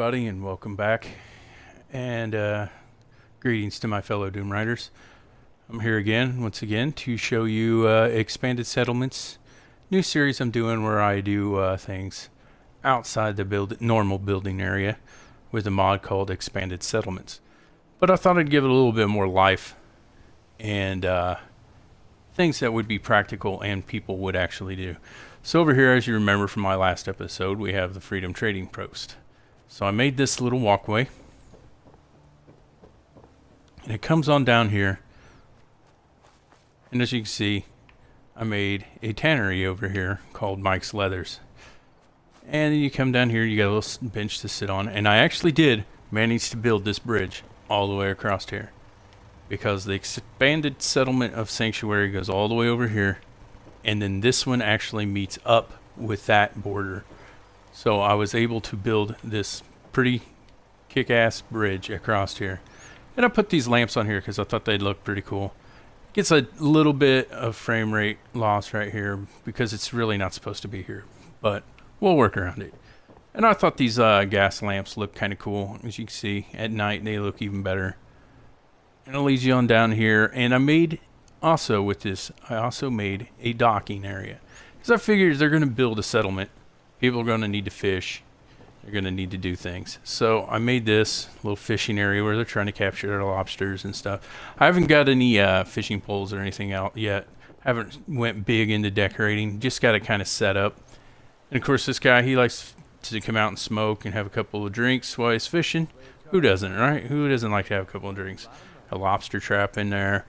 everybody, and welcome back. And greetings to my fellow Doom Riders. I'm here again, once again, to show you Expanded Settlements, new series I'm doing where I do things outside the normal building area with a mod called Expanded Settlements. But I thought I'd give it a little bit more life and things that would be practical and people would actually do. So over here, as you remember from my last episode, we have the Freedom Trading Post. So I made this little walkway, and it comes on down here, and as you can see, I made a tannery over here called Mike's Leathers. And then you come down here, you got a little bench to sit on, and I actually did manage to build this bridge all the way across here, because the expanded settlement of Sanctuary goes all the way over here, and then this one actually meets up with that border. So I was able to build this pretty kick-ass bridge across here. And I put these lamps on here because I thought they'd look pretty cool. Gets a little bit of frame rate loss right here because it's really not supposed to be here, but we'll work around it. And I thought these gas lamps look kind of cool. As you can see, at night they look even better. And it leads you on down here, and I made also with this, I also made a docking area. Because I figured they're going to build a settlement. People are going to need to fish. They're going to need to do things. So I made this little fishing area where they're trying to capture their lobsters and stuff. I haven't got any fishing poles or anything out yet. Haven't went big into decorating. Just got it kind of set up. And of course this guy, he likes to come out and smoke and have a couple of drinks while he's fishing. Who doesn't, right? Who doesn't like to have a couple of drinks? A lobster trap in there.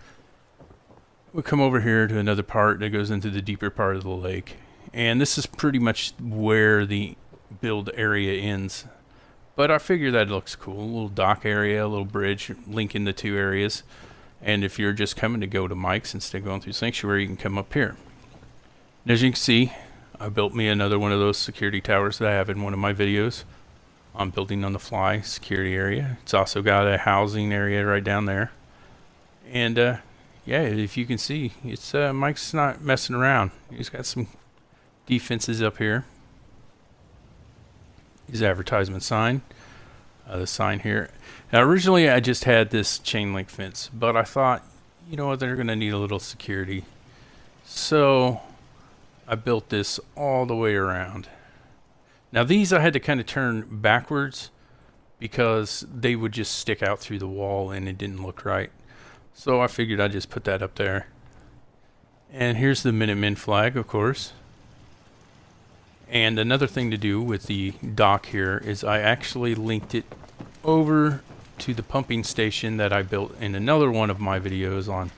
We'll come over here to another part that goes into the deeper part of the lake. And this is pretty much where the build area ends. But I figure that looks cool. A little dock area, a little bridge linking the two areas. And if you're just coming to go to Mike's instead of going through Sanctuary, you can come up here. And as you can see, I built me another one of those security towers that I have in one of my videos on building on the fly security area. It's also got a housing area right down there. And yeah, if you can see, it's Mike's not messing around. He's got some defenses up here. His advertisement sign, the sign here. Now originally I just had this chain link fence, but I thought, you know what, they're going to need a little security. So I built this all the way around. Now these I had to kind of turn backwards because they would just stick out through the wall and it didn't look right. So I figured I'd just put that up there. And here's the Minutemen flag, of course. And another thing to do with the dock here is I actually linked it over to the pumping station that I built in another one of my videos on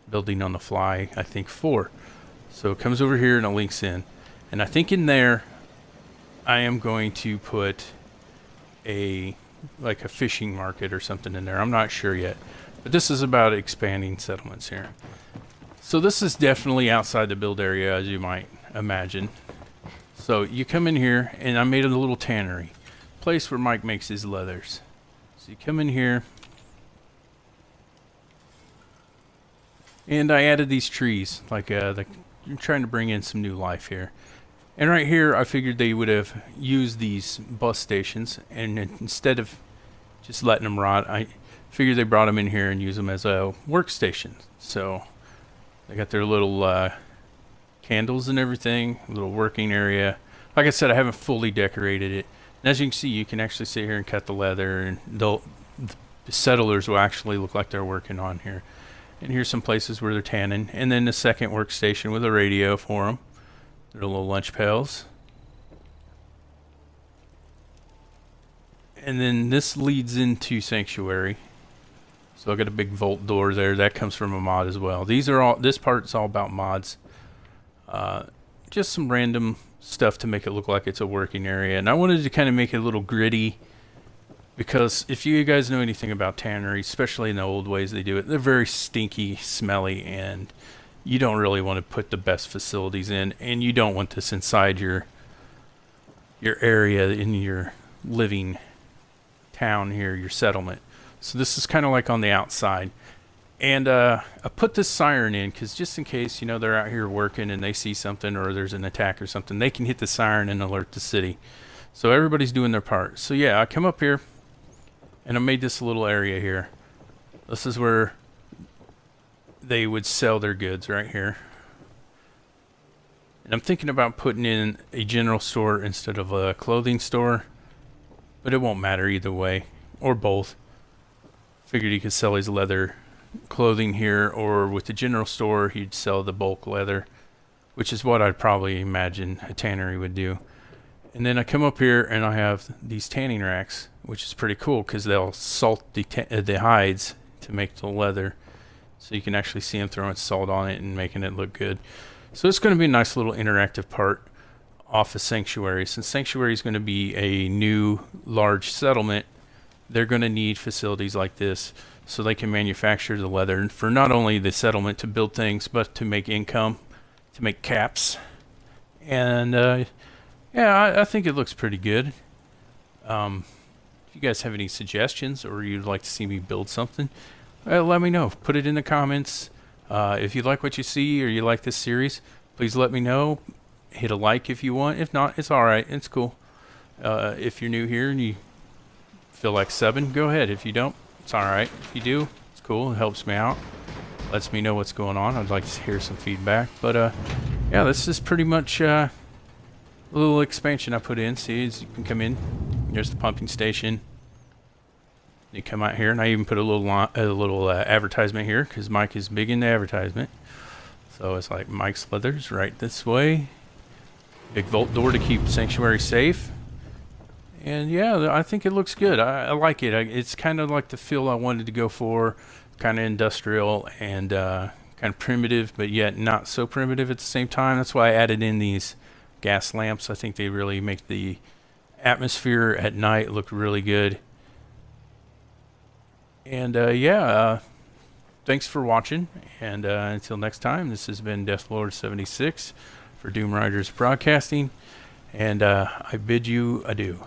building on the fly, I think 4. So it comes over here and it links in. And I think in there I am going to put like a fishing market or something in there. I'm not sure yet. But this is about expanding settlements here. So this is definitely outside the build area, as you might imagine. So you come in here, and I made a little tannery, place where Mike makes his leathers. So you come in here, and I added these trees, like I'm trying to bring in some new life here. And right here, I figured they would have used these bus stations, and instead of just letting them rot, I figured they brought them in here and use them as a workstation. So they got their little candles and everything, a little working area. Like I said, I haven't fully decorated it. And as you can see, you can actually sit here and cut the leather, and the settlers will actually look like they're working on here. And here's some places where they're tanning. And then the second workstation with a radio for them. Their little lunch pails. And then this leads into Sanctuary. So I got a big vault door there. That comes from a mod as well. This part's all about mods. Just some random stuff to make it look like it's a working area. And I wanted to kind of make it a little gritty, because if you guys know anything about tannery, especially in the old ways they do it, they're very stinky, smelly, and you don't really want to put the best facilities in, and you don't want this inside your area in your living town here, your settlement. So this is kind of like on the outside. And I put this siren in because just in case, you know, they're out here working and they see something or there's an attack or something, they can hit the siren and alert the city. So everybody's doing their part. So yeah, I come up here and I made this little area here. This is where they would sell their goods right here. And I'm thinking about putting in a general store instead of a clothing store, but it won't matter either way, or both. Figured he could sell his leather clothing here, or with the general store he'd sell the bulk leather, which is what I'd probably imagine a tannery would do. And then I come up here and I have these tanning racks, which is pretty cool because they'll salt the hides to make the leather, so you can actually see them throwing salt on it and making it look good. So it's going to be a nice little interactive part off of Sanctuary. Since Sanctuary is going to be a new large settlement, they're going to need facilities like this so they can manufacture the leather for not only the settlement to build things, but to make income, to make caps. And yeah, I think it looks pretty good. If you guys have any suggestions or you'd like to see me build something, let me know. Put it in the comments. If you like what you see or you like this series, please let me know. Hit a like if you want. If not, it's alright. It's cool. If you're new here and you feel like subbing, go ahead. If you don't, it's alright. If you do, it's cool. It helps me out. Lets me know what's going on. I'd like to hear some feedback. But yeah, this is pretty much a little expansion I put in. See, as you can come in. There's the pumping station. You come out here, and I even put a little advertisement here because Mike is big into advertisement. So it's like Mike's Leathers right this way. Big vault door to keep Sanctuary safe. And yeah, I think it looks good. I like it. It's kind of like the feel I wanted to go for. Kind of industrial and kind of primitive, but yet not so primitive at the same time. That's why I added in these gas lamps. I think they really make the atmosphere at night look really good. And yeah, thanks for watching. And until next time, this has been Deathlord76 for Doom Riders Broadcasting. And I bid you adieu.